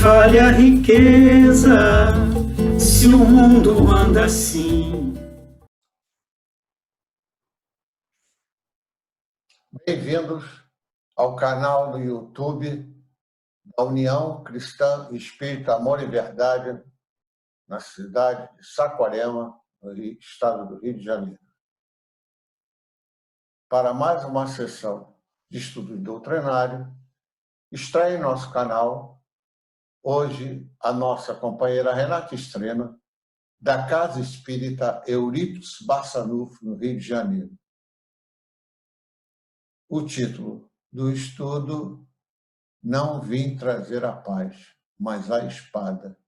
vale a riqueza se o mundo anda assim? Bem-vindos ao canal do YouTube da União Cristã Espírita Amor e Verdade, na cidade de Saquarema, no estado do Rio de Janeiro. Para mais uma sessão de estudo doutrinário, está em nosso canal, hoje, a nossa companheira Renata Estrena, da Casa Espírita Eurípides Barçanufo, no Rio de Janeiro. O título do estudo: Não vim trazer a paz, mas a espada,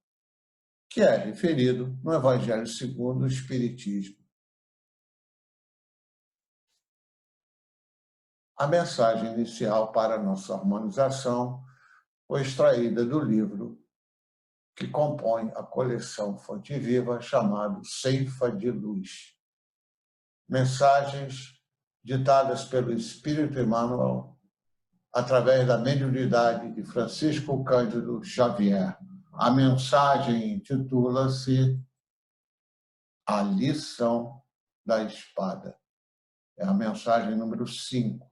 que é referido no Evangelho segundo o Espiritismo. A mensagem inicial para a nossa harmonização foi extraída do livro que compõe a coleção Fonte Viva, chamado Ceifa de Luz. Mensagens ditadas pelo Espírito Emmanuel através da mediunidade de Francisco Cândido Xavier. A mensagem intitula-se A Lição da Espada. É a mensagem número 5.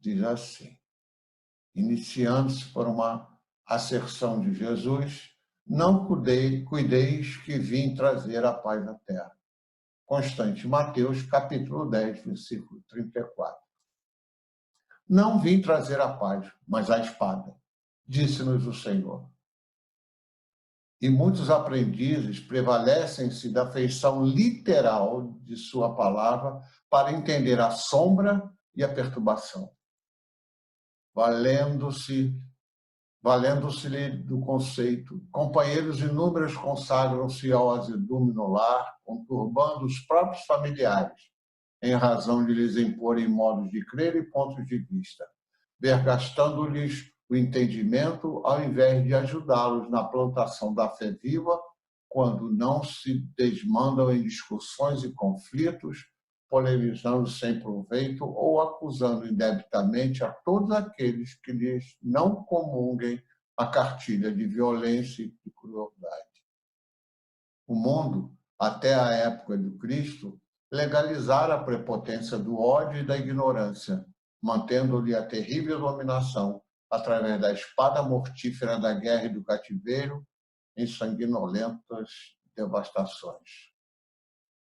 Diz assim: iniciando-se por uma asserção de Jesus, não cuideis que vim trazer a paz à terra. Constante Mateus, capítulo 10, versículo 34. Não vim trazer a paz, mas a espada, disse-nos o Senhor. E muitos aprendizes prevalecem-se da feição literal de sua palavra para entender a sombra e a perturbação, valendo-se-lhe do conceito. Companheiros inúmeros consagram-se ao azedume no lar, conturbando os próprios familiares, em razão de lhes imporem modos de crer e pontos de vista, vergastando-lhes o entendimento ao invés de ajudá-los na plantação da fé viva, quando não se desmandam em discussões e conflitos, polemizando sem proveito ou acusando indebitamente a todos aqueles que lhes não comunguem a cartilha de violência e de crueldade. O mundo, até a época do Cristo, legalizara a prepotência do ódio e da ignorância, mantendo-lhe a terrível dominação através da espada mortífera da guerra e do cativeiro em sanguinolentas devastações.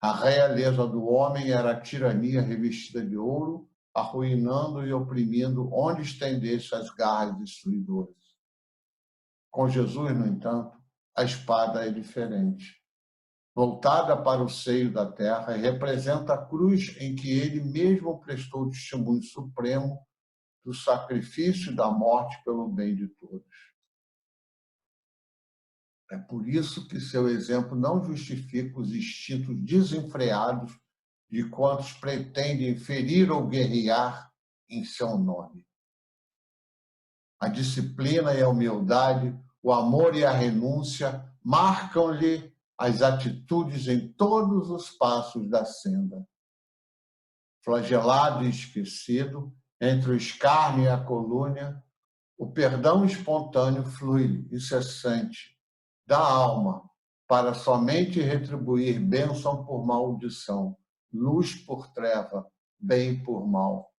A realeza do homem era a tirania revestida de ouro, arruinando e oprimindo onde estendesse as garras destruidoras. Com Jesus, no entanto, a espada é diferente. Voltada para o seio da terra, representa a cruz em que ele mesmo prestou testemunho supremo do sacrifício e da morte pelo bem de todos. É por isso que seu exemplo não justifica os instintos desenfreados de quantos pretendem ferir ou guerrear em seu nome. A disciplina e a humildade, o amor e a renúncia marcam-lhe as atitudes em todos os passos da senda. Flagelado e esquecido, entre o escárnio e a calúnia, o perdão espontâneo flui, incessante, da alma, para somente retribuir bênção por maldição, luz por treva, bem por mal.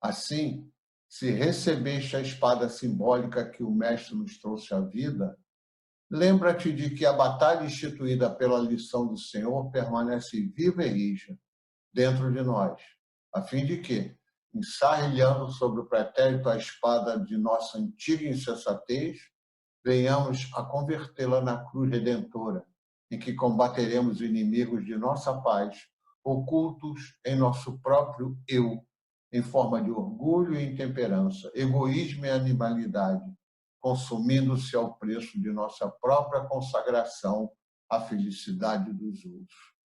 Assim, se recebeste a espada simbólica que o Mestre nos trouxe à vida, lembra-te de que a batalha instituída pela lição do Senhor permanece viva e rija dentro de nós, a fim de que, ensarrilhando sobre o pretérito a espada de nossa antiga insensatez, venhamos a convertê-la na cruz redentora, em que combateremos inimigos de nossa paz, ocultos em nosso próprio eu, em forma de orgulho e intemperança, egoísmo e animalidade, consumindo-se ao preço de nossa própria consagração à felicidade dos outros.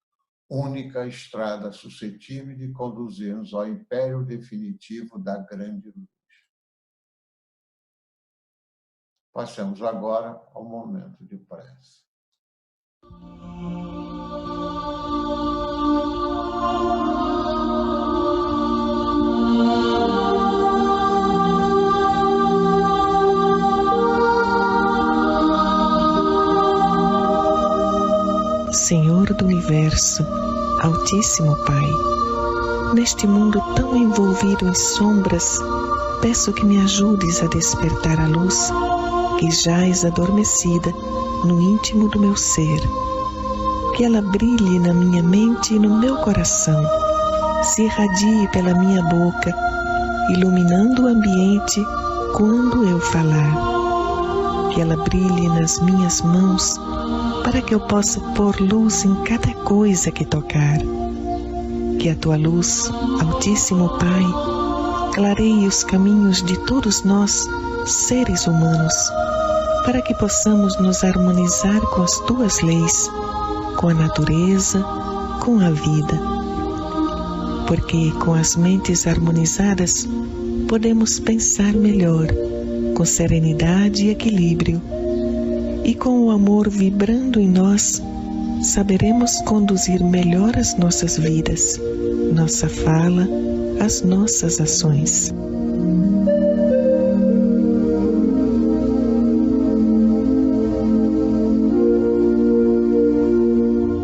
Única estrada suscetível de conduzir-nos ao império definitivo da grande luz. Passemos agora ao momento de prece. universo, Altíssimo Pai, neste mundo tão envolvido em sombras, peço que me ajudes a despertar a luz que jaz adormecida no íntimo do meu ser. Que ela brilhe na minha mente e no meu coração, se irradie pela minha boca, iluminando o ambiente quando eu falar. Que ela brilhe nas minhas mãos, para que eu possa pôr luz em cada coisa que tocar. Que a tua luz, Altíssimo Pai, clareie os caminhos de todos nós, seres humanos, para que possamos nos harmonizar com as tuas leis, com a natureza, com a vida. Porque com as mentes harmonizadas podemos pensar melhor, com serenidade e equilíbrio, e com o amor vibrando em nós, saberemos conduzir melhor as nossas vidas, nossa fala, as nossas ações.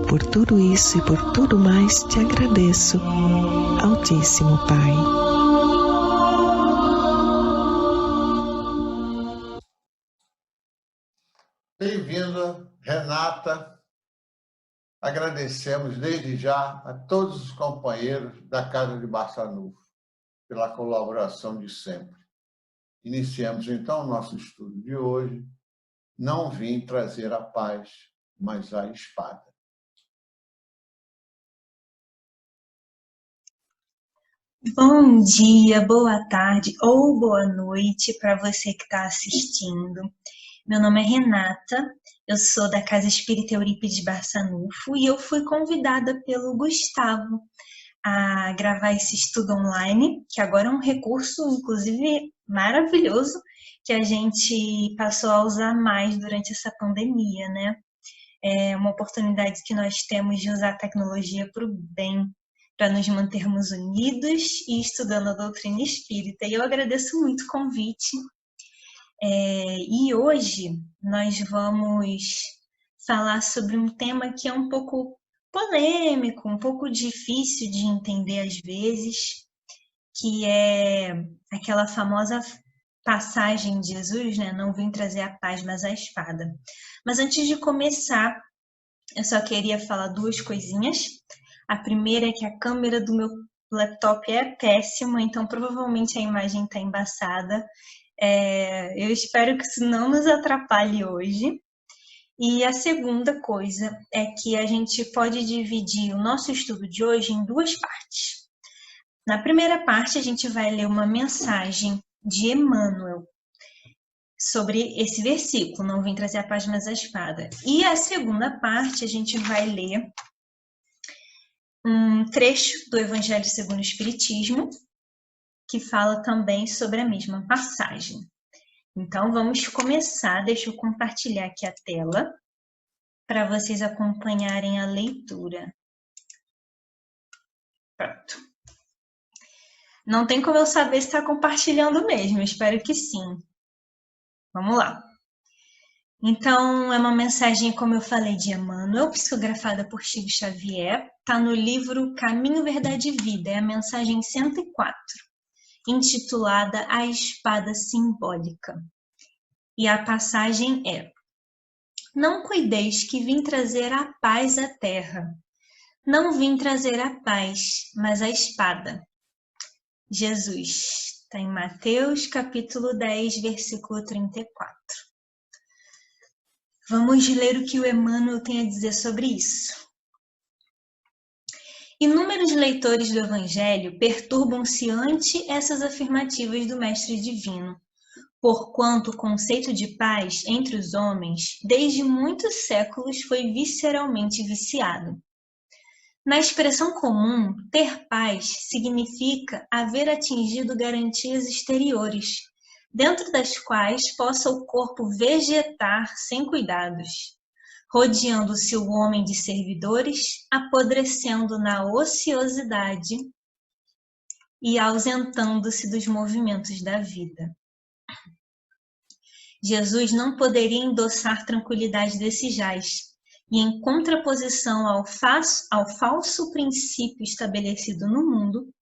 Por tudo isso e por tudo mais te agradeço, Altíssimo Pai. Bem-vinda, Renata. Agradecemos desde já a todos os companheiros da Casa de Barçanufo pela colaboração de sempre. Iniciamos então o nosso estudo de hoje. Não vim trazer a paz, mas a espada. Bom dia, boa tarde ou boa noite para você que está assistindo. Meu nome é Renata, eu sou da Casa Espírita Eurípides Barçanufo e eu fui convidada pelo Gustavo a gravar esse estudo online, que agora é um recurso, inclusive, maravilhoso, que a gente passou a usar mais durante essa pandemia, né? É uma oportunidade que nós temos de usar a tecnologia para o bem, para nos mantermos unidos e estudando a doutrina espírita. E eu agradeço muito o convite. E hoje nós vamos falar sobre um tema que é um pouco polêmico, um pouco difícil de entender às vezes, que é aquela famosa passagem de Jesus, né? Não vim trazer a paz, mas a espada. Mas antes de começar, eu só queria falar duas coisinhas. A primeira é que a câmera do meu laptop é péssima, então provavelmente a imagem está embaçada. Eu espero que isso não nos atrapalhe hoje. E a segunda coisa é que a gente pode dividir o nosso estudo de hoje em duas partes. Na primeira parte, a gente vai ler uma mensagem de Emmanuel sobre esse versículo, não vim trazer a paz, mas a espada. E a segunda parte, a gente vai ler um trecho do Evangelho segundo o Espiritismo, que fala também sobre a mesma passagem. Então, vamos começar. Deixa eu compartilhar aqui a tela para vocês acompanharem a leitura. Pronto. Não tem como eu saber se está compartilhando mesmo, espero que sim. Vamos lá. Então, é uma mensagem, como eu falei, de Emmanuel, psicografada por Chico Xavier. Está no livro Caminho, Verdade e Vida, é a mensagem 104, intitulada A Espada Simbólica. E a passagem é: Não cuideis que vim trazer a paz à terra. Não vim trazer a paz, mas a espada. Jesus, está em Mateus, capítulo 10, versículo 34. Vamos ler o que o Emmanuel tem a dizer sobre isso. Inúmeros leitores do Evangelho perturbam-se ante essas afirmativas do Mestre Divino, porquanto o conceito de paz entre os homens, desde muitos séculos, foi visceralmente viciado. Na expressão comum, ter paz significa haver atingido garantias exteriores, dentro das quais possa o corpo vegetar sem cuidados, rodeando-se o homem de servidores, apodrecendo na ociosidade e ausentando-se dos movimentos da vida. Jesus não poderia endossar tranquilidade desse jaz, e em contraposição ao falso princípio estabelecido no mundo,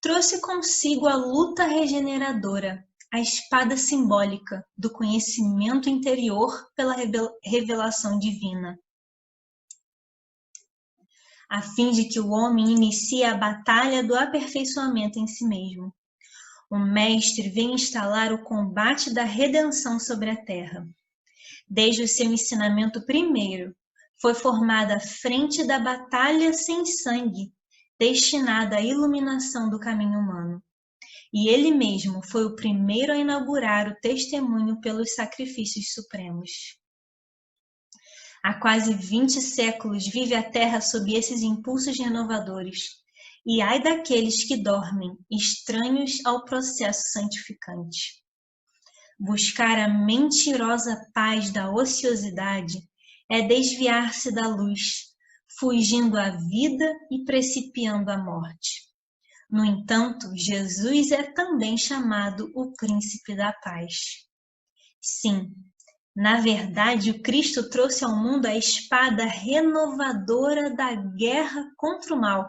trouxe consigo a luta regeneradora, a espada simbólica do conhecimento interior pela revelação divina, a fim de que o homem inicie a batalha do aperfeiçoamento em si mesmo. O Mestre vem instalar o combate da redenção sobre a terra. Desde o seu ensinamento primeiro, foi formada a frente da batalha sem sangue, destinada à iluminação do caminho humano. E ele mesmo foi o primeiro a inaugurar o testemunho pelos sacrifícios supremos. Há quase 20 séculos vive a Terra sob esses impulsos renovadores, e ai daqueles que dormem, estranhos ao processo santificante. Buscar a mentirosa paz da ociosidade é desviar-se da luz, fugindo à vida e principiando a morte. No entanto, Jesus é também chamado o Príncipe da Paz. Sim, na verdade, o Cristo trouxe ao mundo a espada renovadora da guerra contra o mal,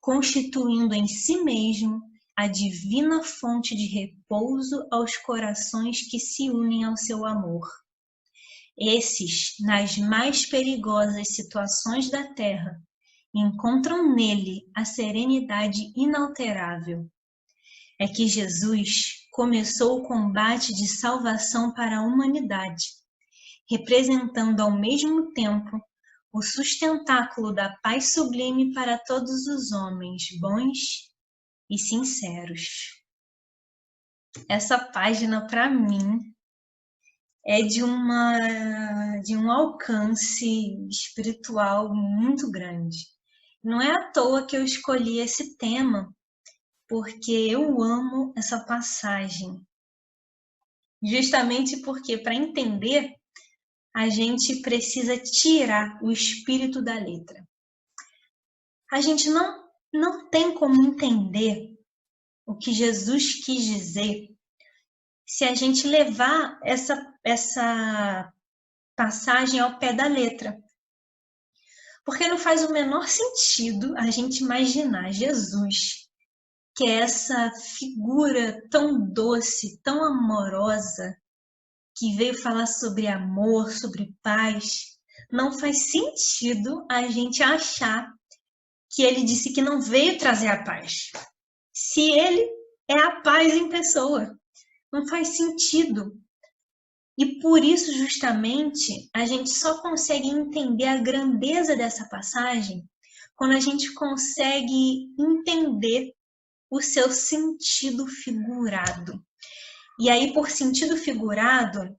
constituindo em si mesmo a divina fonte de repouso aos corações que se unem ao seu amor. Esses, nas mais perigosas situações da terra, encontram nele a serenidade inalterável. É que Jesus começou o combate de salvação para a humanidade, representando ao mesmo tempo o sustentáculo da paz sublime para todos os homens bons e sinceros. Essa página, para mim, é de um alcance espiritual muito grande. Não é à toa que eu escolhi esse tema, porque eu amo essa passagem. Justamente porque, para entender, a gente precisa tirar o espírito da letra. A gente não tem como entender o que Jesus quis dizer se a gente levar essa passagem ao pé da letra. Porque não faz o menor sentido a gente imaginar Jesus, que é essa figura tão doce, tão amorosa, que veio falar sobre amor, sobre paz. Não faz sentido a gente achar que ele disse que não veio trazer a paz, se ele é a paz em pessoa. Não faz sentido. E por isso, justamente, a gente só consegue entender a grandeza dessa passagem quando a gente consegue entender o seu sentido figurado. E aí, por sentido figurado,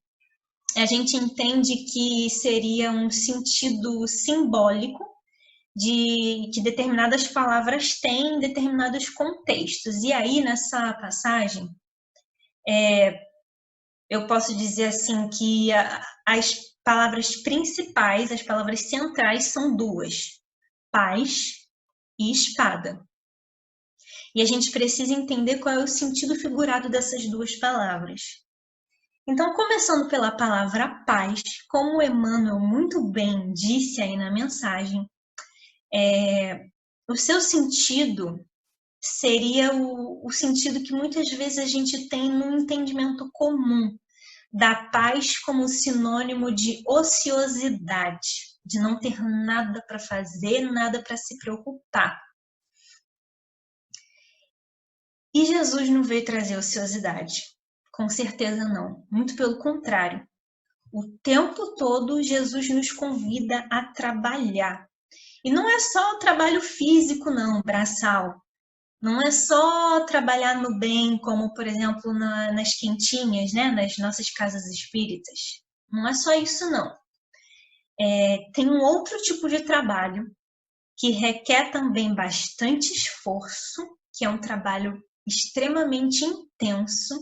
a gente entende que seria um sentido simbólico de que determinadas palavras têm em determinados contextos. E aí, nessa passagem, eu posso dizer assim que as palavras principais, as palavras centrais são duas: paz e espada. E a gente precisa entender qual é o sentido figurado dessas duas palavras. Então, começando pela palavra paz, como Emmanuel muito bem disse aí na mensagem, o seu sentido seria o sentido que muitas vezes a gente tem no entendimento comum da paz como sinônimo de ociosidade, de não ter nada para fazer, nada para se preocupar. E Jesus não veio trazer ociosidade, com certeza não, muito pelo contrário. O tempo todo Jesus nos convida a trabalhar. E não é só o trabalho físico não, braçal. Não é só trabalhar no bem, como, por exemplo, nas quentinhas, né? Nas nossas casas espíritas. Não é só isso, não. Tem um outro tipo de trabalho que requer também bastante esforço, que é um trabalho extremamente intenso,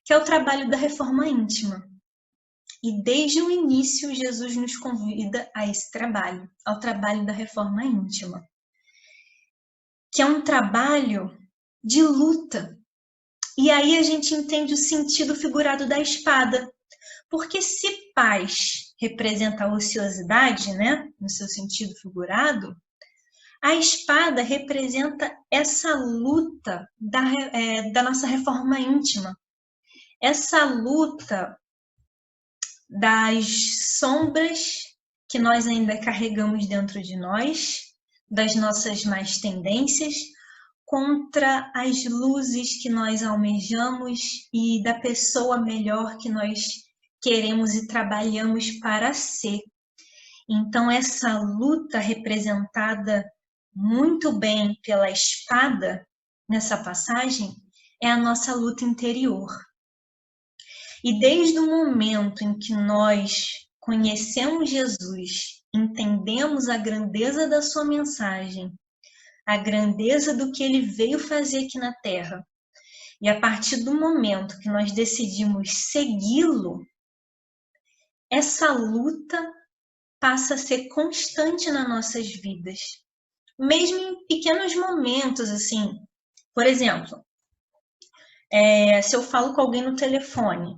que é o trabalho da reforma íntima. E desde o início, Jesus nos convida a esse trabalho, ao trabalho da reforma íntima, que é um trabalho de luta. E aí a gente entende o sentido figurado da espada. Porque se paz representa a ociosidade, né, no seu sentido figurado, a espada representa essa luta da nossa reforma íntima, essa luta das sombras que nós ainda carregamos dentro de nós, das nossas más tendências, contra as luzes que nós almejamos e da pessoa melhor que nós queremos e trabalhamos para ser. Então, essa luta representada muito bem pela espada nessa passagem é a nossa luta interior. E desde o momento em que nós conhecemos Jesus, entendemos a grandeza da sua mensagem, a grandeza do que ele veio fazer aqui na Terra, e a partir do momento que nós decidimos segui-lo, essa luta passa a ser constante nas nossas vidas. Mesmo em pequenos momentos, assim. Por exemplo, se eu falo com alguém no telefone,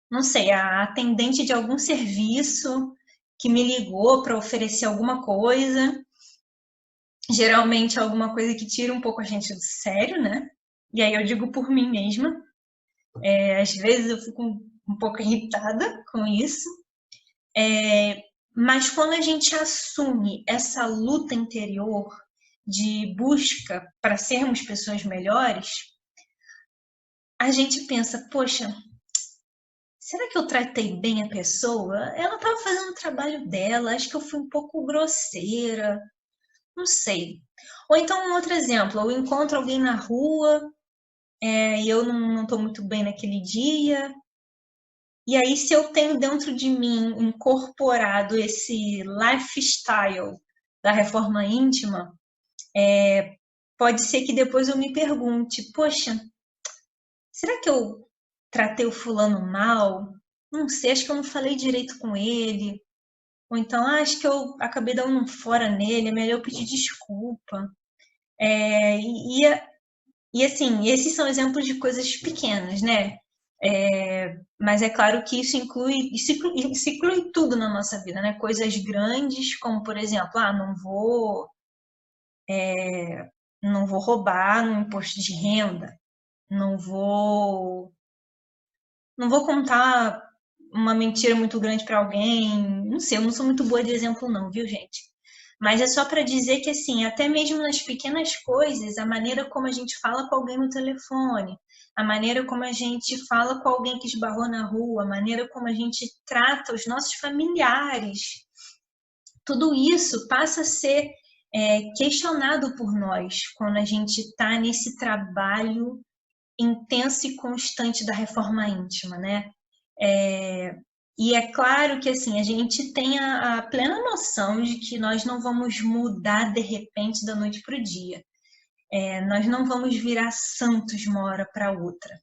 não sei, a atendente de algum serviço que me ligou para oferecer alguma coisa, geralmente alguma coisa que tira um pouco a gente do sério, né? E aí eu digo por mim mesma. Às vezes eu fico um pouco irritada com isso. Mas quando a gente assume essa luta interior de busca para sermos pessoas melhores, a gente pensa, poxa, será que eu tratei bem a pessoa? Ela estava fazendo o trabalho dela, acho que eu fui um pouco grosseira, não sei. Ou então um outro exemplo, eu encontro alguém na rua e eu não estou muito bem naquele dia. E aí, se eu tenho dentro de mim incorporado esse lifestyle da reforma íntima, pode ser que depois eu me pergunte, poxa, será que eu tratei o fulano mal? Não sei, acho que eu não falei direito com ele. Ou então, acho que eu acabei dando um fora nele, é melhor eu pedir desculpa. E assim, esses são exemplos de coisas pequenas, né? Mas é claro que isso inclui tudo na nossa vida, né? Coisas grandes, como por exemplo, não vou roubar no imposto de renda, não vou contar uma mentira muito grande para alguém, não sei, eu não sou muito boa de exemplo não, viu, gente? Mas é só para dizer que, assim, até mesmo nas pequenas coisas, a maneira como a gente fala com alguém no telefone, a maneira como a gente fala com alguém que esbarrou na rua, a maneira como a gente trata os nossos familiares, tudo isso passa a ser questionado por nós quando a gente está nesse trabalho intenso e constante da reforma íntima, né? E é claro que assim, a gente tem a plena noção de que nós não vamos mudar de repente da noite para o dia. Nós não vamos virar santos de uma hora para outra.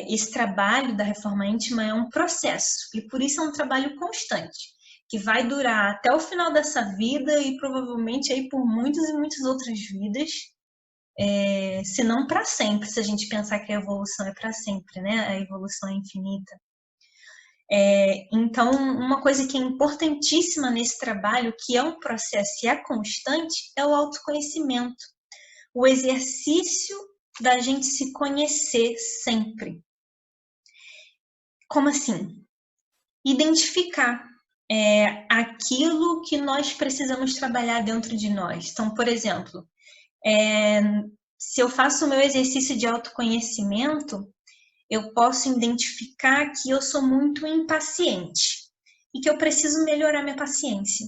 Esse trabalho da reforma íntima é um processo, e por isso é um trabalho constante, que vai durar até o final dessa vida e provavelmente aí por muitas e muitas outras vidas, se não para sempre, se a gente pensar que a evolução é para sempre, né? A evolução é infinita. Então, uma coisa que é importantíssima nesse trabalho, que é um processo e é constante, é o autoconhecimento. O exercício da gente se conhecer sempre. Como assim? Identificar aquilo que nós precisamos trabalhar dentro de nós. Então, por exemplo, se eu faço o meu exercício de autoconhecimento, eu posso identificar que eu sou muito impaciente e que eu preciso melhorar minha paciência.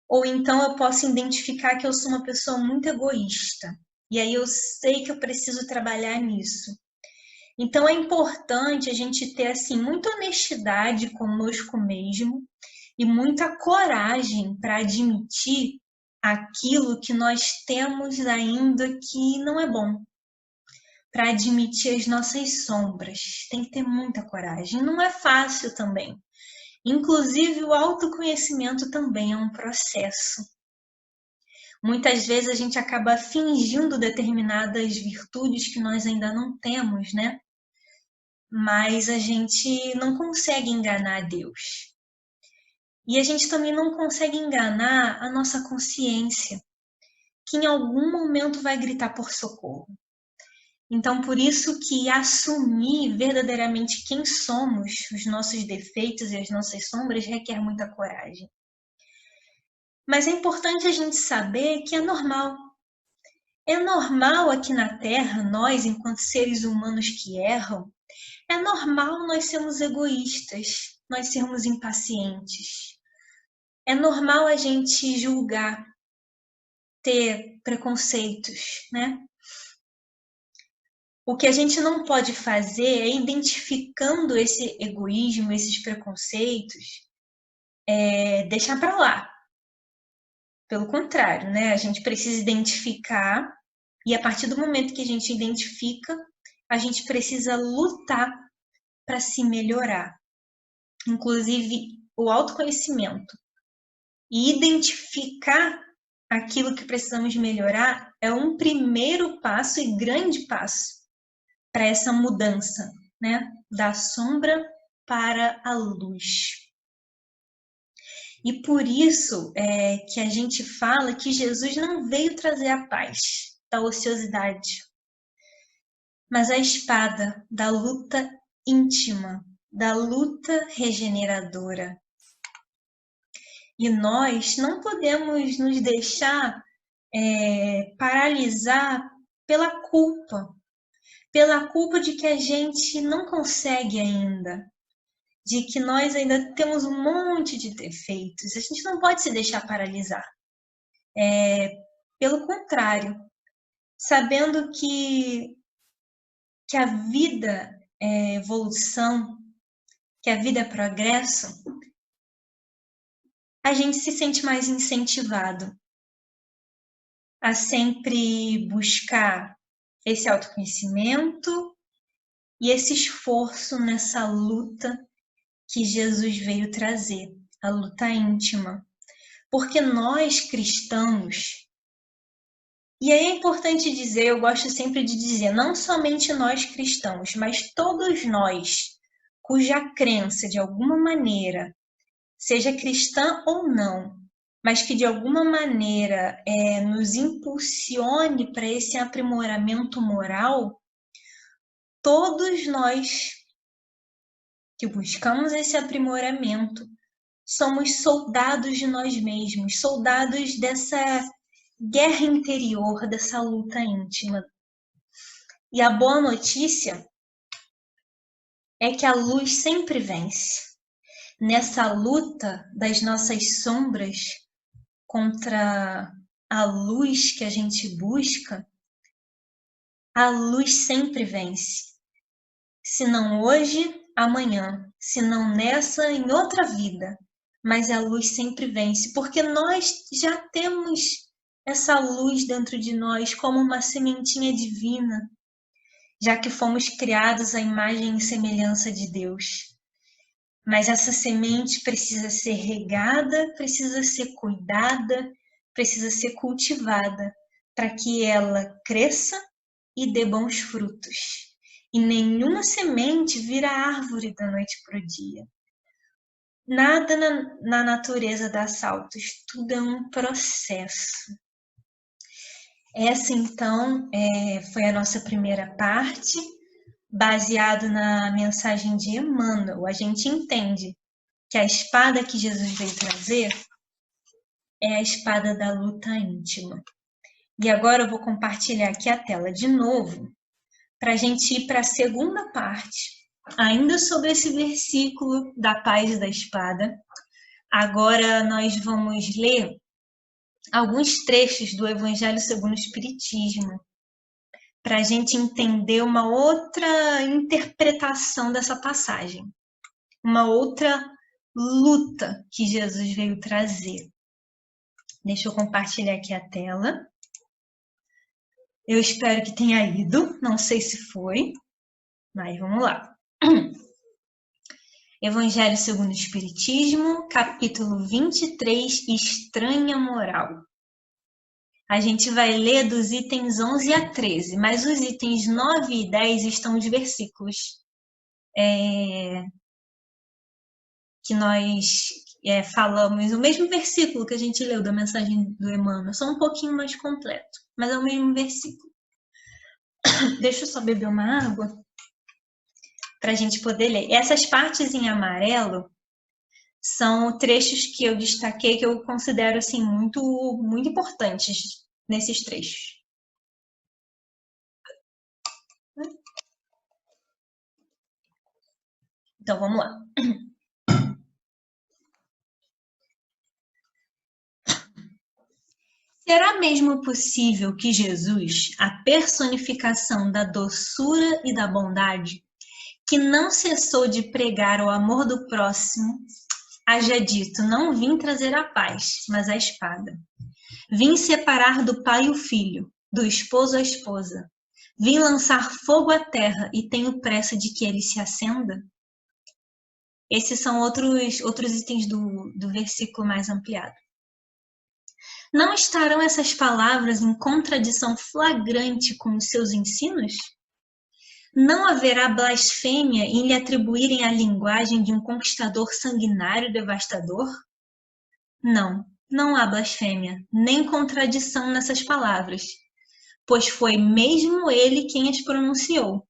Ou então eu posso identificar que eu sou uma pessoa muito egoísta e aí eu sei que eu preciso trabalhar nisso. Então é importante a gente ter assim muita honestidade conosco mesmo e muita coragem para admitir aquilo que nós temos ainda que não é bom. Para admitir as nossas sombras. Tem que ter muita coragem. Não é fácil também. Inclusive, o autoconhecimento também é um processo. Muitas vezes a gente acaba fingindo determinadas virtudes que nós ainda não temos, né? Mas a gente não consegue enganar Deus. E a gente também não consegue enganar a nossa consciência, que em algum momento vai gritar por socorro. Então, por isso que assumir verdadeiramente quem somos, os nossos defeitos e as nossas sombras, requer muita coragem. Mas é importante a gente saber que é normal. É normal aqui na Terra, nós, enquanto seres humanos que erram, é normal nós sermos egoístas, nós sermos impacientes. É normal a gente julgar, ter preconceitos, né? O que a gente não pode fazer é, identificando esse egoísmo, esses preconceitos, deixar para lá. Pelo contrário, né? A gente precisa identificar, e a partir do momento que a gente identifica, a gente precisa lutar para se melhorar. Inclusive, o autoconhecimento e identificar aquilo que precisamos melhorar é um primeiro passo e grande passo para essa mudança, né? Da sombra para a luz. E por isso que a gente fala que Jesus não veio trazer a paz da ociosidade, mas a espada da luta íntima, da luta regeneradora. E nós não podemos nos deixar paralisar pela culpa de que a gente não consegue ainda, de que nós ainda temos um monte de defeitos. A gente não pode se deixar paralisar. Pelo contrário, sabendo que a vida é evolução, que a vida é progresso, a gente se sente mais incentivado a sempre buscar esse autoconhecimento e esse esforço nessa luta que Jesus veio trazer, a luta íntima. Porque nós cristãos, e aí é importante dizer, eu gosto sempre de dizer, não somente nós cristãos, mas todos nós, cuja crença de alguma maneira, seja cristã ou não, mas que de alguma maneira nos impulsione para esse aprimoramento moral, todos nós que buscamos esse aprimoramento somos soldados de nós mesmos, soldados dessa guerra interior, dessa luta íntima. E a boa notícia é que a luz sempre vence. Nessa luta das nossas sombras contra a luz que a gente busca, a luz sempre vence. Se não hoje, amanhã. Se não nessa, em outra vida. Mas a luz sempre vence, porque nós já temos essa luz dentro de nós como uma sementinha divina, já que fomos criados à imagem e semelhança de Deus. Mas essa semente precisa ser regada, precisa ser cuidada, precisa ser cultivada para que ela cresça e dê bons frutos. E nenhuma semente vira árvore da noite para o dia. Nada na natureza dá saltos, tudo é um processo. Essa, então, foi a nossa primeira parte. Baseado na mensagem de Emmanuel, a gente entende que a espada que Jesus veio trazer é a espada da luta íntima. E agora eu vou compartilhar aqui a tela de novo, para a gente ir para a segunda parte, ainda sobre esse versículo da paz e da espada. Agora nós vamos ler alguns trechos do Evangelho segundo o Espiritismo, para a gente entender uma outra interpretação dessa passagem, uma outra luta que Jesus veio trazer. Deixa eu compartilhar aqui a tela. Eu espero que tenha ido, não sei se foi, mas vamos lá. Evangelho segundo o Espiritismo, capítulo 23, Estranha Moral. A gente vai ler dos itens 11 a 13, mas os itens 9 e 10 estão os versículos que nós falamos o mesmo versículo que a gente leu da mensagem do Emmanuel, só um pouquinho mais completo, mas é o mesmo versículo. Deixa eu só beber uma água para a gente poder ler. Essas partes em amarelo são trechos que eu destaquei, que eu considero assim, muito, muito importantes nesses trechos. Então, vamos lá. Será mesmo possível que Jesus, a personificação da doçura e da bondade, que não cessou de pregar o amor do próximo, haja dito: não vim trazer a paz, mas a espada. Vim separar do pai o filho, do esposo a esposa. Vim lançar fogo à terra e tenho pressa de que ele se acenda? Esses são outros itens do versículo mais ampliado. Não estarão essas palavras em contradição flagrante com os seus ensinos? Não haverá blasfêmia em lhe atribuírem a linguagem de um conquistador sanguinário e devastador? Não, não há blasfêmia, nem contradição nessas palavras, pois foi mesmo ele quem as pronunciou,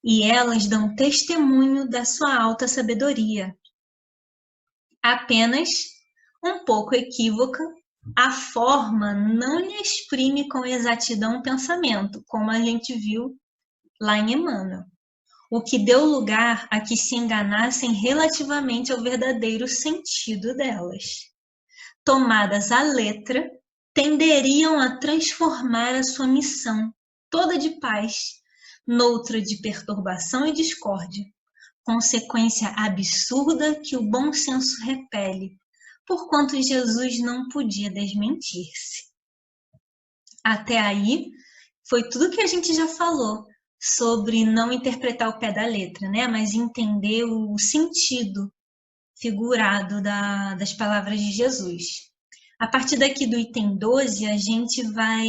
e elas dão testemunho da sua alta sabedoria. Apenas, um pouco equívoca, a forma não lhe exprime com exatidão o pensamento, como a gente viu lá em Emmanuel, o que deu lugar a que se enganassem relativamente ao verdadeiro sentido delas. Tomadas à letra, tenderiam a transformar a sua missão, toda de paz, noutra de perturbação e discórdia, consequência absurda que o bom senso repele, porquanto Jesus não podia desmentir-se. Até aí, foi tudo que a gente já falou sobre não interpretar o pé da letra, né? Mas entender o sentido figurado das palavras de Jesus. A partir daqui do item 12, a gente vai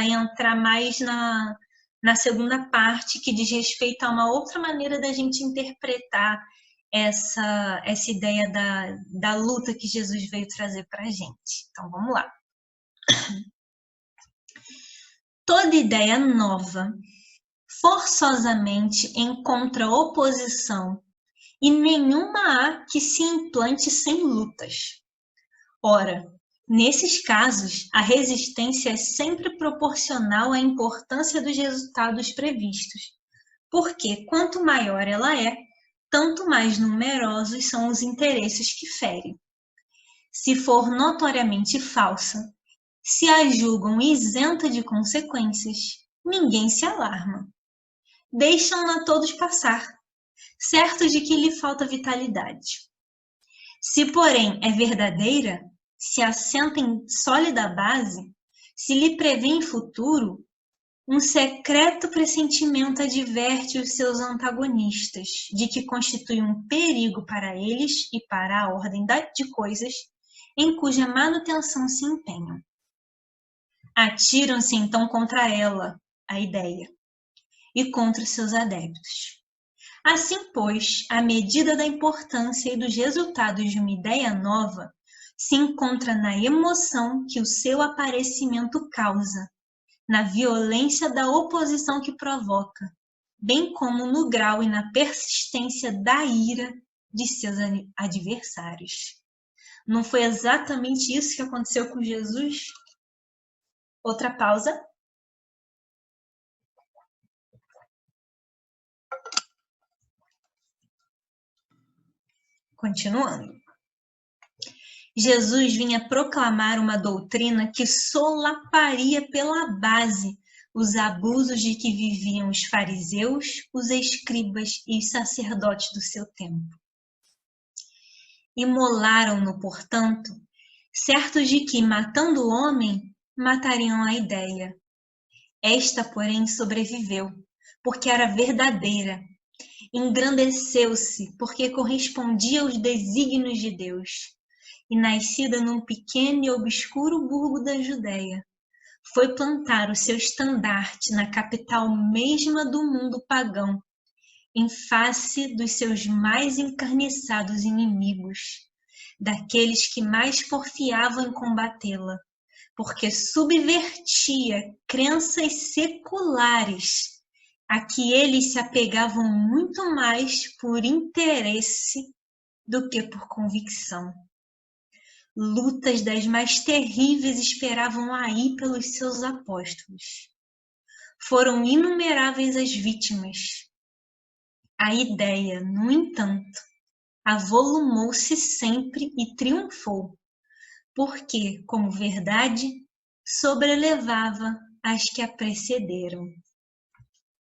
entrar mais na segunda parte, que diz respeito a uma outra maneira da gente interpretar essa ideia da luta que Jesus veio trazer para a gente. Então, vamos lá. Toda ideia nova forçosamente encontra oposição e nenhuma há que se implante sem lutas. Ora, nesses casos, a resistência é sempre proporcional à importância dos resultados previstos, porque quanto maior ela é, tanto mais numerosos são os interesses que ferem. Se for notoriamente falsa, se a julgam isenta de consequências, ninguém se alarma. Deixam-na todos passar, certos de que lhe falta vitalidade. Se, porém, é verdadeira, se assenta em sólida base, se lhe prevê em futuro, um secreto pressentimento adverte os seus antagonistas de que constitui um perigo para eles e para a ordem de coisas em cuja manutenção se empenham. Atiram-se então contra ela, a ideia, e contra os seus adeptos. Assim, pois, a medida da importância e dos resultados de uma ideia nova se encontra na emoção que o seu aparecimento causa, na violência da oposição que provoca, bem como no grau e na persistência da ira de seus adversários. Não foi exatamente isso que aconteceu com Jesus? Outra pausa. Continuando. Jesus vinha proclamar uma doutrina que solaparia pela base os abusos de que viviam os fariseus, os escribas e os sacerdotes do seu tempo. Imolaram-no, portanto, certos de que, matando o homem, matariam a ideia. Esta, porém, sobreviveu, porque era verdadeira. Engrandeceu-se, porque correspondia aos desígnios de Deus. E nascida num pequeno e obscuro burgo da Judéia, foi plantar o seu estandarte na capital mesma do mundo pagão, em face dos seus mais encarniçados inimigos, daqueles que mais porfiavam em combatê-la, porque subvertia crenças seculares a que eles se apegavam muito mais por interesse do que por convicção. Lutas das mais terríveis esperavam aí pelos seus apóstolos. Foram inumeráveis as vítimas. A ideia, no entanto, avolumou-se sempre e triunfou, porque, como verdade, sobrelevava as que a precederam.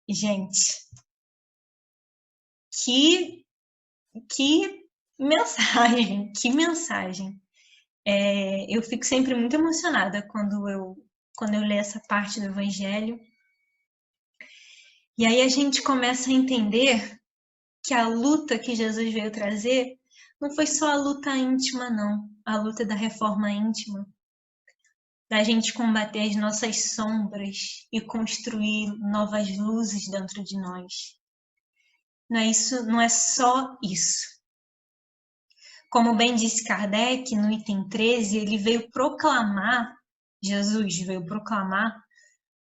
Gente, que mensagem, que mensagem. Eu fico sempre muito emocionada quando eu leio essa parte do Evangelho. E aí a gente começa a entender que a luta que Jesus veio trazer não foi só a luta íntima, não. A luta da reforma íntima. Da gente combater as nossas sombras e construir novas luzes dentro de nós. Não é só isso. Como bem disse Kardec, no item 13, Jesus veio proclamar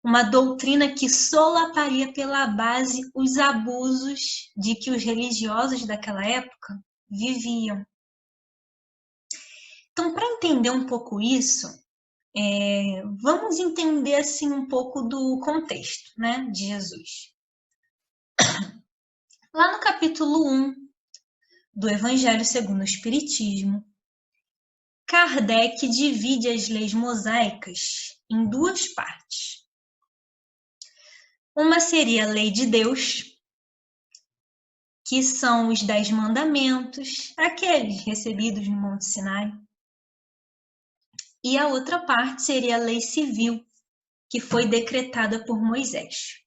uma doutrina que solaparia pela base os abusos de que os religiosos daquela época viviam. Então, para entender um pouco isso, vamos entender assim um pouco do contexto, né, de Jesus. Lá no capítulo 1 do Evangelho segundo o Espiritismo, Kardec divide as leis mosaicas em duas partes. Uma seria a lei de Deus, que são os 10 mandamentos, aqueles recebidos no Monte Sinai. E a outra parte seria a lei civil, que foi decretada por Moisés.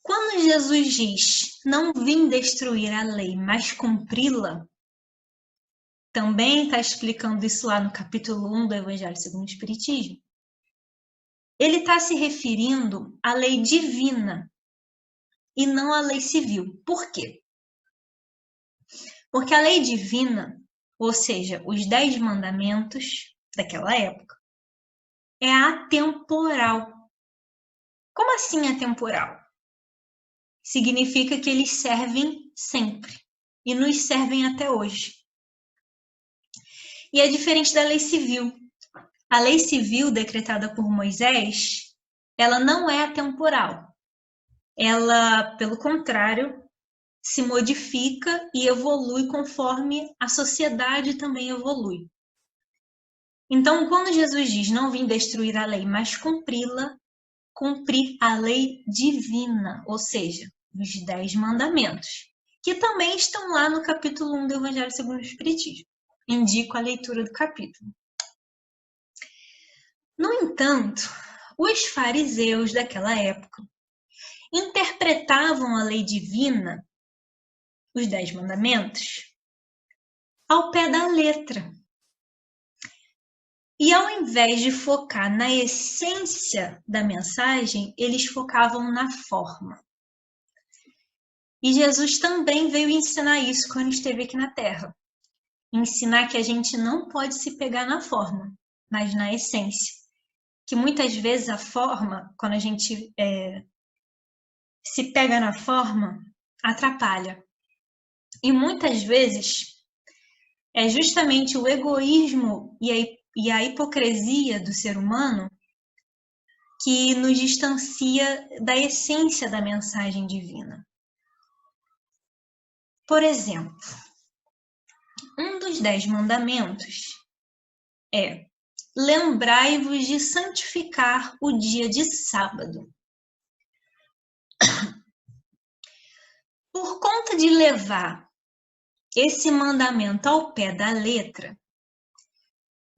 Quando Jesus diz, não vim destruir a lei, mas cumpri-la, também está explicando isso lá no capítulo 1 do Evangelho segundo o Espiritismo, ele está se referindo à lei divina e não à lei civil. Por quê? Porque a lei divina, ou seja, os 10 mandamentos daquela época, é atemporal. Como assim atemporal? Significa que eles servem sempre e nos servem até hoje. E é diferente da lei civil. A lei civil decretada por Moisés, ela não é atemporal. Ela, pelo contrário, se modifica e evolui conforme a sociedade também evolui. Então, quando Jesus diz, não vim destruir a lei, mas cumpri-la, cumprir a lei divina, ou seja, os 10 mandamentos, que também estão lá no capítulo 1 do Evangelho segundo o Espiritismo. Indico a leitura do capítulo. No entanto, os fariseus daquela época interpretavam a lei divina, os 10 mandamentos, ao pé da letra. E ao invés de focar na essência da mensagem, eles focavam na forma. E Jesus também veio ensinar isso quando esteve aqui na Terra. Ensinar que a gente não pode se pegar na forma, mas na essência. Que muitas vezes a forma, quando a gente se pega na forma, atrapalha. E muitas vezes é justamente o egoísmo e a hipocrisia do ser humano que nos distancia da essência da mensagem divina. Por exemplo, um dos 10 mandamentos é: lembrai-vos de santificar o dia de sábado. Por conta de levar esse mandamento ao pé da letra,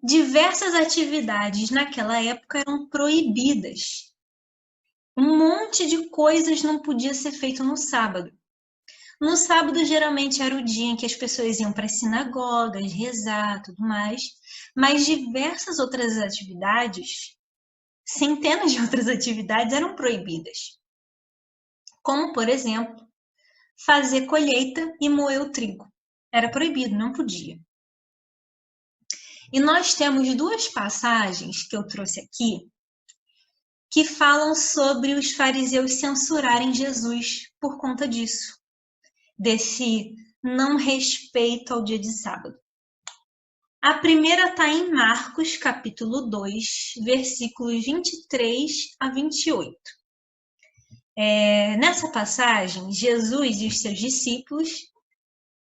diversas atividades naquela época eram proibidas. Um monte de coisas não podia ser feito no sábado. No sábado, geralmente, era o dia em que as pessoas iam para as sinagogas, rezar, tudo mais, mas diversas outras atividades, centenas de outras atividades eram proibidas. Como, por exemplo, fazer colheita e moer o trigo. Era proibido, não podia. E nós temos duas passagens que eu trouxe aqui que falam sobre os fariseus censurarem Jesus por conta disso, desse não respeito ao dia de sábado. A primeira está em Marcos, capítulo 2, versículos 23 a 28. Nessa passagem, Jesus e os seus discípulos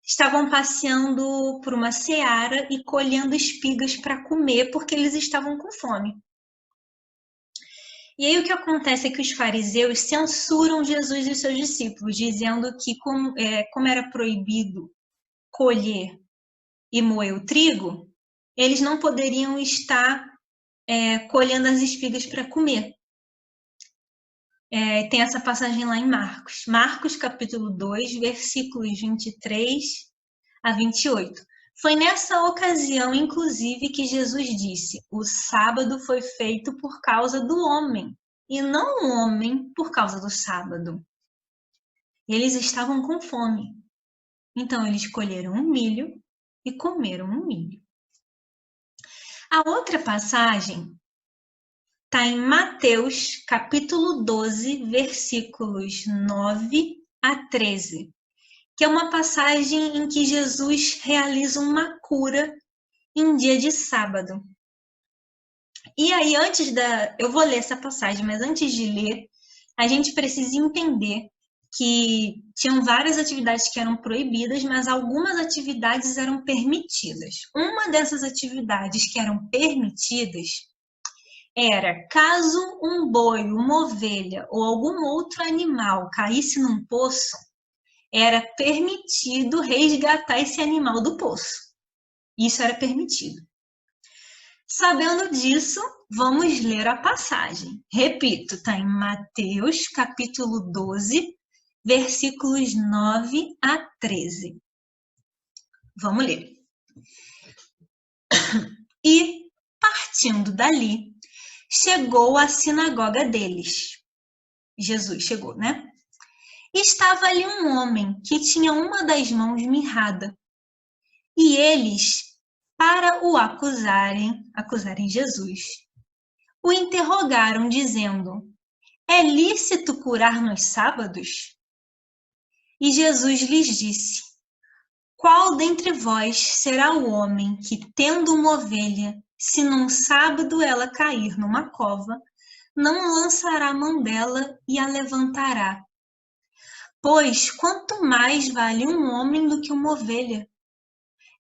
estavam passeando por uma seara e colhendo espigas para comer, porque eles estavam com fome. E aí o que acontece é que os fariseus censuram Jesus e os seus discípulos, dizendo que como era proibido colher e moer o trigo, eles não poderiam estar colhendo as espigas para comer. Tem essa passagem lá em Marcos. Marcos, capítulo 2, versículos 23 a 28. Foi nessa ocasião, inclusive, que Jesus disse: o sábado foi feito por causa do homem, e não o homem por causa do sábado. Eles estavam com fome. Então, eles colheram um milho e comeram um milho. A outra passagem está em Mateus, capítulo 12, versículos 9 a 13, que é uma passagem em que Jesus realiza uma cura em dia de sábado. E aí, eu vou ler essa passagem, mas antes de ler, a gente precisa entender que tinham várias atividades que eram proibidas, mas algumas atividades eram permitidas. Uma dessas atividades que eram permitidas era, caso um boi, uma ovelha ou algum outro animal caísse num poço, era permitido resgatar esse animal do poço. Isso era permitido. Sabendo disso, vamos ler a passagem. Repito, está em Mateus, capítulo 12, versículos 9 a 13. Vamos ler. E, partindo dali, chegou à sinagoga deles. Jesus chegou, né? E estava ali um homem que tinha uma das mãos mirrada. E eles, para o acusarem Jesus, o interrogaram, dizendo: é lícito curar nos sábados? E Jesus lhes disse: qual dentre vós será o homem que, tendo uma ovelha, se num sábado ela cair numa cova, não lançará a mão dela e a levantará? Pois quanto mais vale um homem do que uma ovelha?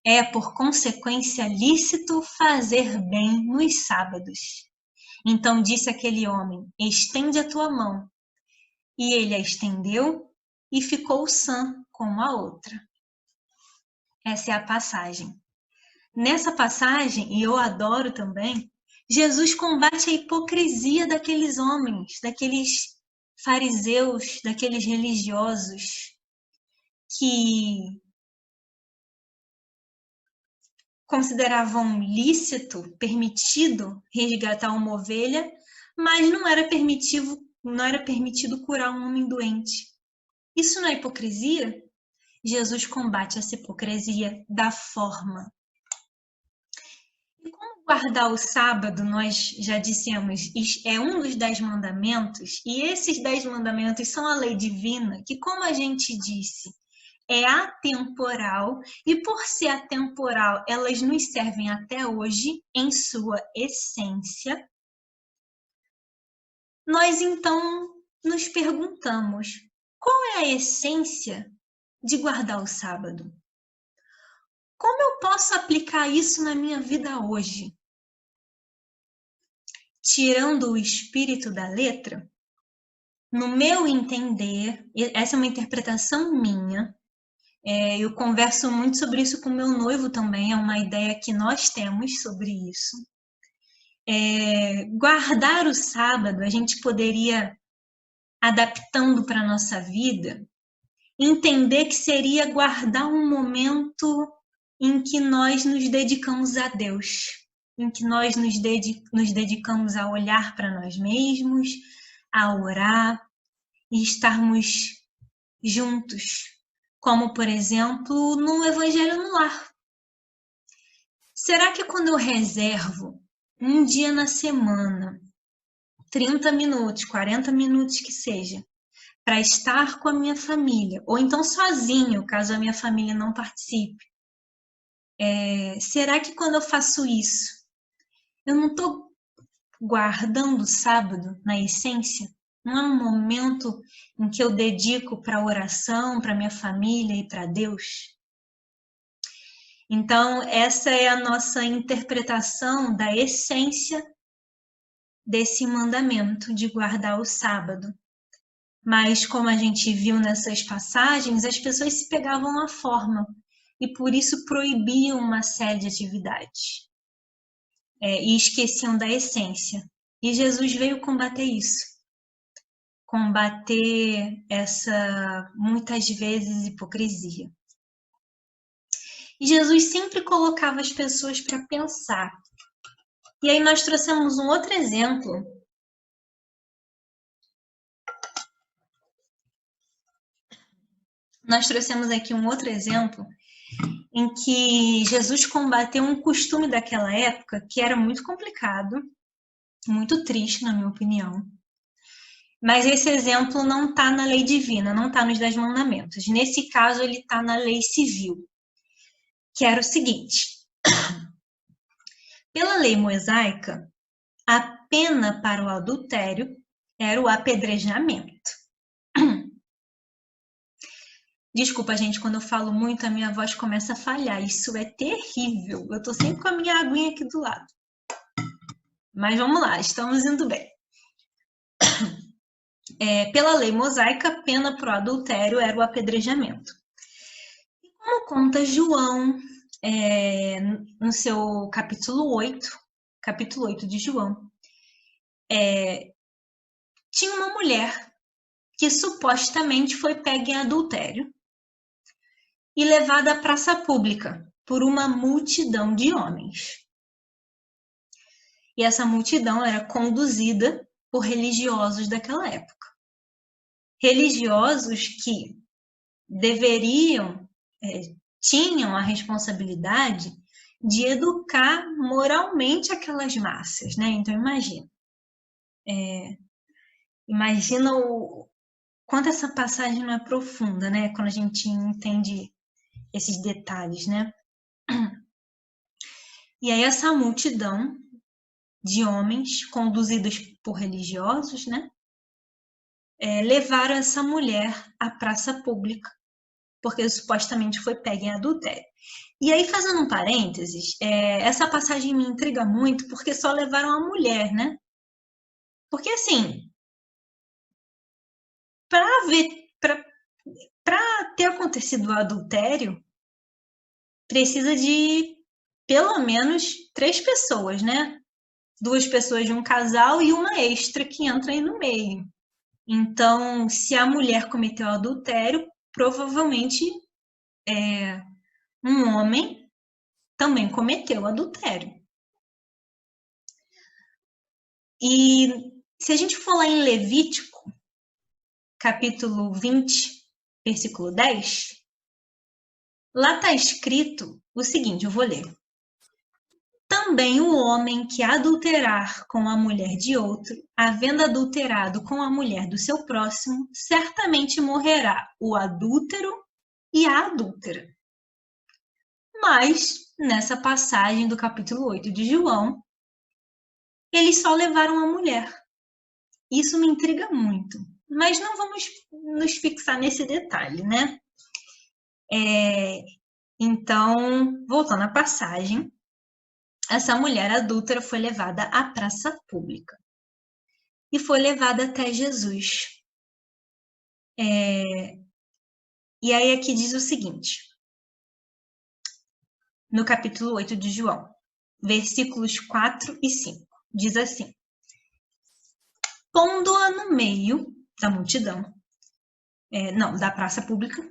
É, por consequência, lícito fazer bem nos sábados. Então disse aquele homem: estende a tua mão. E ele a estendeu e ficou sã como a outra. Essa é a passagem. Nessa passagem, e eu adoro também, Jesus combate a hipocrisia daqueles homens, daqueles fariseus, daqueles religiosos que consideravam lícito, permitido resgatar uma ovelha, mas não era permitido curar um homem doente. Isso não é hipocrisia? Jesus combate essa hipocrisia da forma. E como guardar o sábado, nós já dissemos, é um dos 10 mandamentos, e esses 10 mandamentos são a lei divina, que, como a gente disse, é atemporal, e por ser atemporal, elas nos servem até hoje em sua essência. Nós então nos perguntamos: qual é a essência de guardar o sábado? Como eu posso aplicar isso na minha vida hoje? Tirando o espírito da letra, no meu entender, essa é uma interpretação minha, eu converso muito sobre isso com meu noivo também, é uma ideia que nós temos sobre isso. Guardar o sábado, a gente poderia, adaptando para a nossa vida, entender que seria guardar um momento em que nós nos dedicamos a Deus, em que nós nos dedicamos a olhar para nós mesmos, a orar e estarmos juntos, como, por exemplo, no Evangelho no Lar. Será que quando eu reservo um dia na semana, 30 minutos, 40 minutos que seja, para estar com a minha família, ou então sozinho, caso a minha família não participe, será que quando eu faço isso, eu não estou guardando o sábado na essência? Não é um momento em que eu dedico para a oração, para minha família e para Deus? Então, essa é a nossa interpretação da essência desse mandamento de guardar o sábado. Mas, como a gente viu nessas passagens, as pessoas se pegavam à forma e por isso proibiam uma série de atividades e esqueciam da essência. E Jesus veio combater isso, combater essa, muitas vezes, hipocrisia. E Jesus sempre colocava as pessoas para pensar. E aí nós trouxemos um outro exemplo. Nós trouxemos aqui um outro exemplo em que Jesus combateu um costume daquela época que era muito complicado, muito triste, na minha opinião. Mas esse exemplo não está na lei divina, não está nos 10 mandamentos. Nesse caso, ele está na lei civil, que era o seguinte. Pela lei mosaica, a pena para o adultério era o apedrejamento. Desculpa, gente, quando eu falo muito, a minha voz começa a falhar. Isso é terrível. Eu tô sempre com a minha aguinha aqui do lado. Mas vamos lá, estamos indo bem. Pela lei mosaica, a pena para o adultério era o apedrejamento. E como conta João, no seu capítulo 8 de João, tinha uma mulher que supostamente foi pega em adultério e levada à praça pública por uma multidão de homens. E essa multidão era conduzida por religiosos daquela época. Religiosos que tinham a responsabilidade de educar moralmente aquelas massas, né? Então imagina o quanto essa passagem não é profunda, né? Quando a gente entende esses detalhes, né? E aí essa multidão de homens conduzidos por religiosos, né? Levaram essa mulher à praça pública, porque supostamente foi pega em adultério. E aí, fazendo um parênteses, essa passagem me intriga muito, porque só levaram a mulher, né? Porque, assim, para ter acontecido o adultério, precisa de pelo menos 3 pessoas, né? 2 pessoas de um casal e uma extra que entra aí no meio. Então, se a mulher cometeu adultério, provavelmente um homem também cometeu adultério. E se a gente for lá em Levítico, capítulo 20, versículo 10, lá está escrito o seguinte, eu vou ler. Também o homem que adulterar com a mulher de outro, havendo adulterado com a mulher do seu próximo, certamente morrerá o adúltero e a adúltera. Mas, nessa passagem do capítulo 8 de João, eles só levaram a mulher. Isso me intriga muito, mas não vamos nos fixar nesse detalhe, né? Então, voltando à passagem, essa mulher adúltera foi levada à praça pública e foi levada até Jesus. E aí aqui diz o seguinte, no capítulo 8 de João, versículos 4 e 5, diz assim, pondo-a no meio da multidão, da praça pública,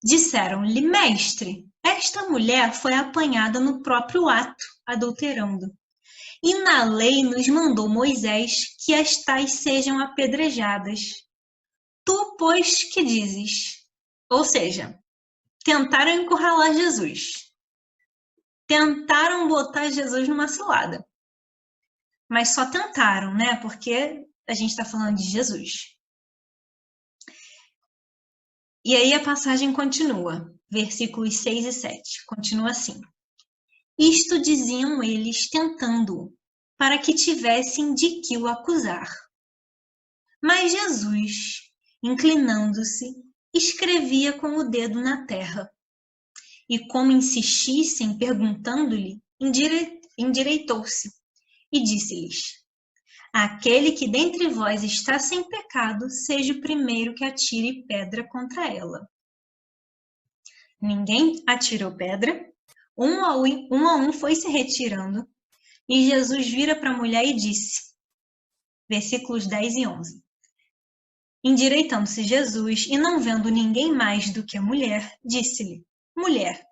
disseram-lhe, mestre, esta mulher foi apanhada no próprio ato, adulterando. E na lei nos mandou Moisés que as tais sejam apedrejadas. Tu, pois, que dizes? Ou seja, tentaram encurralar Jesus. tentaram botar Jesus numa cilada. Mas só tentaram, né? Porque a gente está falando de Jesus. E aí a passagem continua, versículos 6 e 7. Continua assim. Isto diziam eles tentando-o, para que tivessem de que o acusar. Mas Jesus, inclinando-se, escrevia com o dedo na terra. E como insistissem perguntando-lhe, endireitou-se e disse-lhes: Aquele que dentre vós está sem pecado, seja o primeiro que atire pedra contra ela. Ninguém atirou pedra, um a um foi se retirando, e Jesus vira para a mulher e disse, versículos 10 e 11, endireitando-se Jesus e não vendo ninguém mais do que a mulher, disse-lhe, mulher,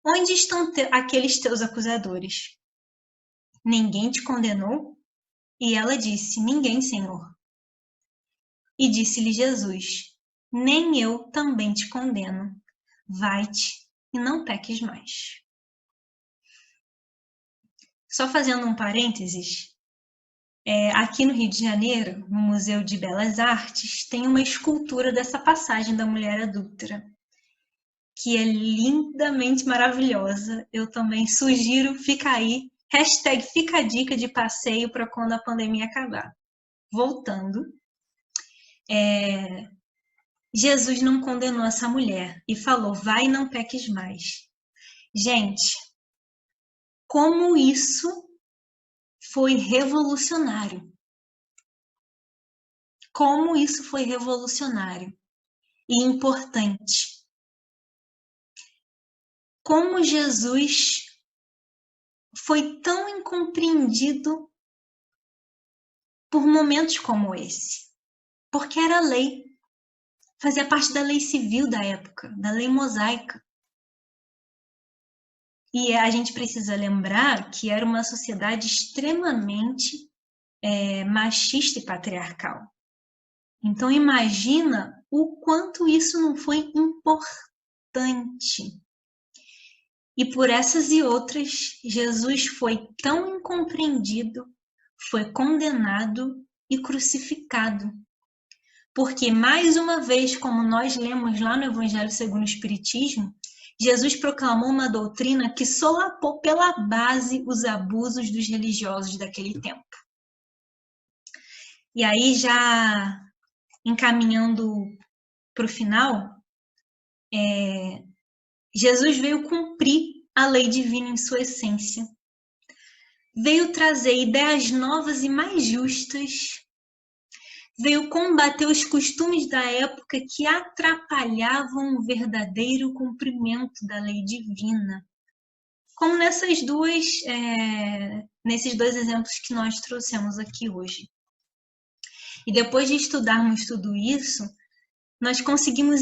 onde estão aqueles teus acusadores? Ninguém te condenou? E ela disse, ninguém, Senhor. E disse-lhe Jesus, nem eu também te condeno. Vai-te e não peques mais. Só fazendo um parênteses, aqui no Rio de Janeiro, no Museu de Belas Artes, tem uma escultura dessa passagem da mulher adúltera, que é lindamente maravilhosa. Eu também sugiro, fica aí, #fica a dica de passeio para quando a pandemia acabar. Voltando, Jesus não condenou essa mulher e falou, vai e não peques mais. Gente, como isso foi revolucionário. Como isso foi revolucionário e importante. Como Jesus foi tão incompreendido por momentos como esse. Porque era lei. Fazia parte da lei civil da época, da lei mosaica. E a gente precisa lembrar que era uma sociedade extremamente machista e patriarcal. Então imagina o quanto isso não foi importante. E por essas e outras, Jesus foi tão incompreendido, foi condenado e crucificado. Porque, mais uma vez, como nós lemos lá no Evangelho segundo o Espiritismo, Jesus proclamou uma doutrina que solapou pela base os abusos dos religiosos daquele tempo. E aí, já encaminhando para o final, Jesus veio cumprir a lei divina em sua essência. Veio trazer ideias novas e mais justas. Veio combater os costumes da época que atrapalhavam o verdadeiro cumprimento da lei divina. Como nesses dois exemplos que nós trouxemos aqui hoje. E depois de estudarmos tudo isso, nós conseguimos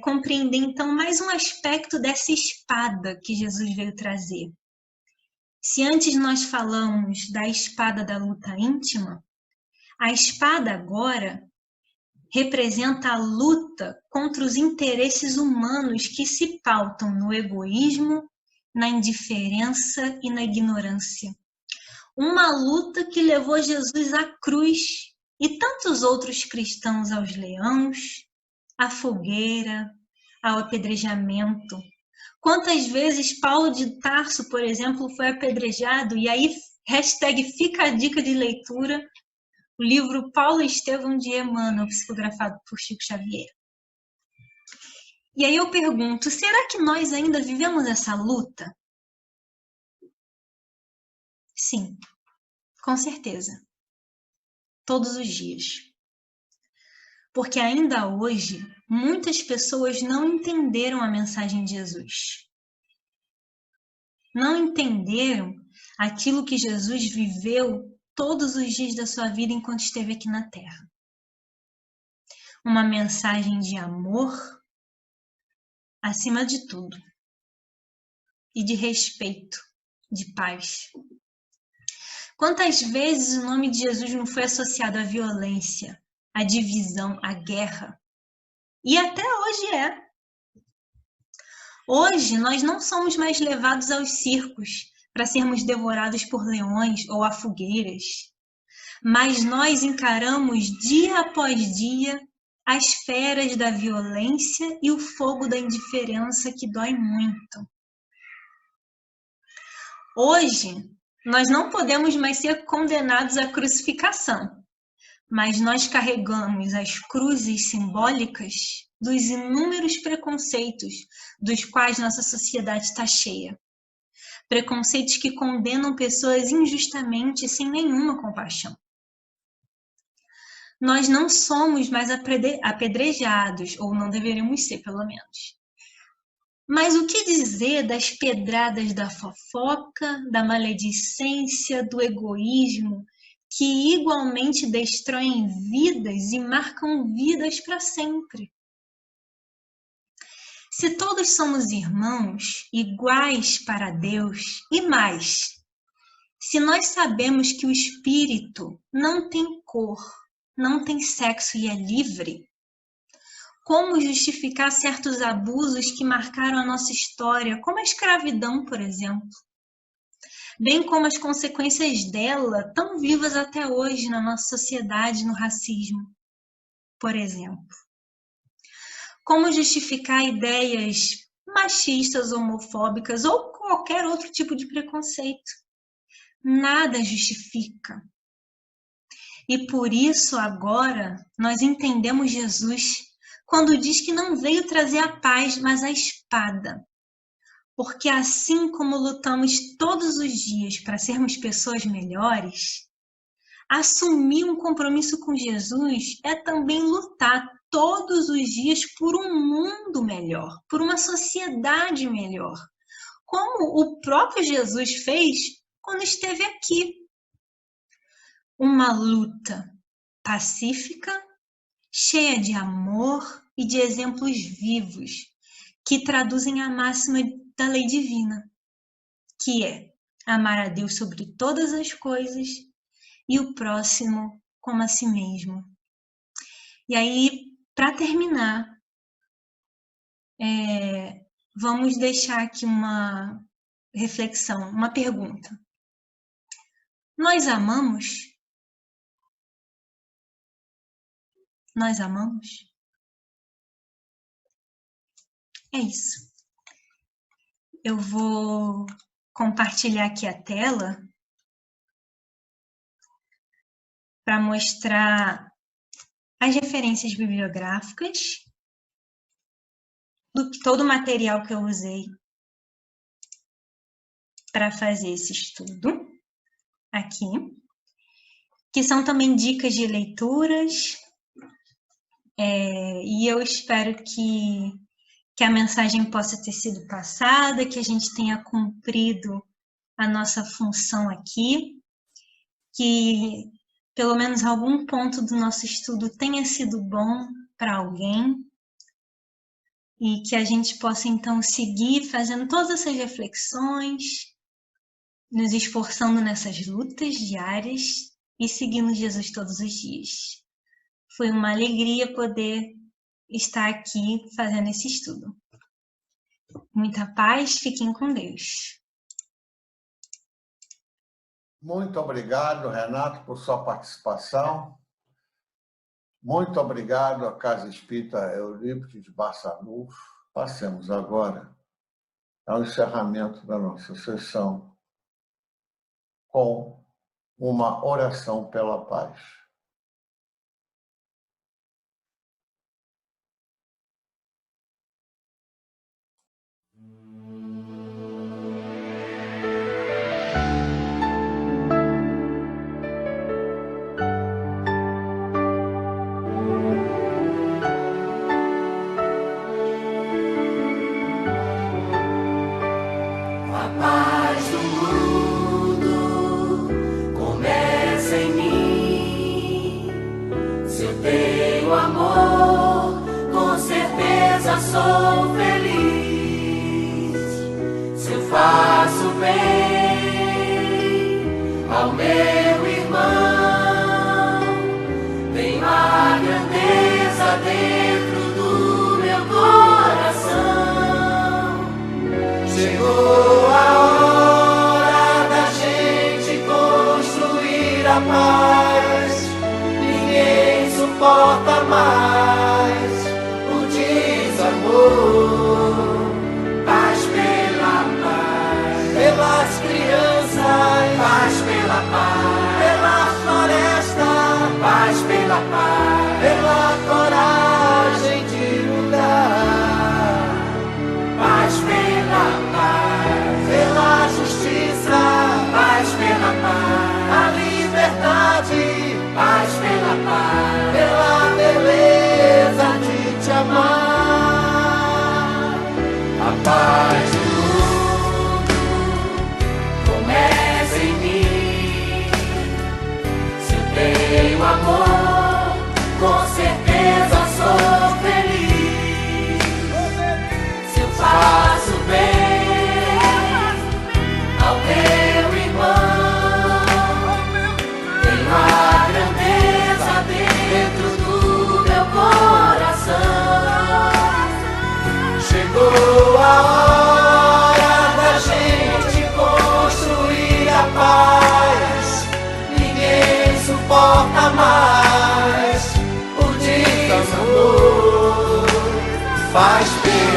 compreender, então, mais um aspecto dessa espada que Jesus veio trazer. Se antes nós falamos da espada da luta íntima, a espada agora representa a luta contra os interesses humanos que se pautam no egoísmo, na indiferença e na ignorância. Uma luta que levou Jesus à cruz e tantos outros cristãos aos leões, à fogueira, ao apedrejamento. Quantas vezes Paulo de Tarso, por exemplo, foi apedrejado, e aí, #fica a dica de leitura, o livro Paulo Estevão de Emmanuel, psicografado por Chico Xavier. E aí eu pergunto, será que nós ainda vivemos essa luta? Sim, com certeza. Todos os dias. Porque ainda hoje, muitas pessoas não entenderam a mensagem de Jesus. Não entenderam aquilo que Jesus viveu todos os dias da sua vida enquanto esteve aqui na Terra. Uma mensagem de amor, acima de tudo. E de respeito, de paz. Quantas vezes o nome de Jesus não foi associado à violência, à divisão, à guerra? E até hoje é. Hoje, nós não somos mais levados aos circos para sermos devorados por leões ou a fogueiras, mas nós encaramos dia após dia as feras da violência e o fogo da indiferença que dói muito. Hoje, nós não podemos mais ser condenados à crucificação, mas nós carregamos as cruzes simbólicas dos inúmeros preconceitos dos quais nossa sociedade está cheia. Preconceitos que condenam pessoas injustamente sem nenhuma compaixão. Nós não somos mais apedrejados, ou não deveríamos ser, pelo menos. Mas o que dizer das pedradas da fofoca, da maledicência, do egoísmo, que igualmente destroem vidas e marcam vidas para sempre? Se todos somos irmãos, iguais para Deus, e mais, se nós sabemos que o Espírito não tem cor, não tem sexo e é livre, como justificar certos abusos que marcaram a nossa história, como a escravidão, por exemplo? Bem como as consequências dela, tão vivas até hoje na nossa sociedade, no racismo, por exemplo. Como justificar ideias machistas, homofóbicas ou qualquer outro tipo de preconceito? Nada justifica. E por isso agora nós entendemos Jesus quando diz que não veio trazer a paz, mas a espada. Porque assim como lutamos todos os dias para sermos pessoas melhores, assumir um compromisso com Jesus é também lutar todos os dias por um mundo melhor, por uma sociedade melhor, como o próprio Jesus fez quando esteve aqui. Uma luta pacífica, cheia de amor e de exemplos vivos, que traduzem a máxima da lei divina, que é amar a Deus sobre todas as coisas e o próximo como a si mesmo. E aí, para terminar, vamos deixar aqui uma reflexão, uma pergunta. Nós amamos? Nós amamos? É isso. Eu vou compartilhar aqui a tela para mostrar as referências bibliográficas do todo o material que eu usei para fazer esse estudo aqui, que são também dicas de leituras, e eu espero que a mensagem possa ter sido passada, que a gente tenha cumprido a nossa função aqui, que pelo menos algum ponto do nosso estudo tenha sido bom para alguém, e que a gente possa então seguir fazendo todas essas reflexões, nos esforçando nessas lutas diárias e seguindo Jesus todos os dias. Foi uma alegria poder estar aqui fazendo esse estudo. Muita paz, fiquem com Deus. Muito obrigado, Renato, por sua participação. Muito obrigado à Casa Espírita Eurípides Barçanufo. Passemos agora ao encerramento da nossa sessão com uma oração pela paz. Sou feliz se eu faço bem ao meu irmão. Tenho a grandeza dentro do meu coração. Chegou a hora da gente construir a paz. Ninguém suporta mais o desamor. Paz pela paz, pelas crianças. Paz pela paz, pela floresta. Paz pela paz, pela coragem de lutar. Paz pela paz, pela justiça. Paz pela paz, a liberdade. Paz pela paz, pela beleza de te amar. A paz do mundo começa em mim. Se eu tenho amor, com certeza sou feliz. Se eu faço bem ao meu irmão, tenho a grandeza dentro do meu coração. Chegou a hora da gente construir a paz. Ninguém suporta mais o desamor. Paz pela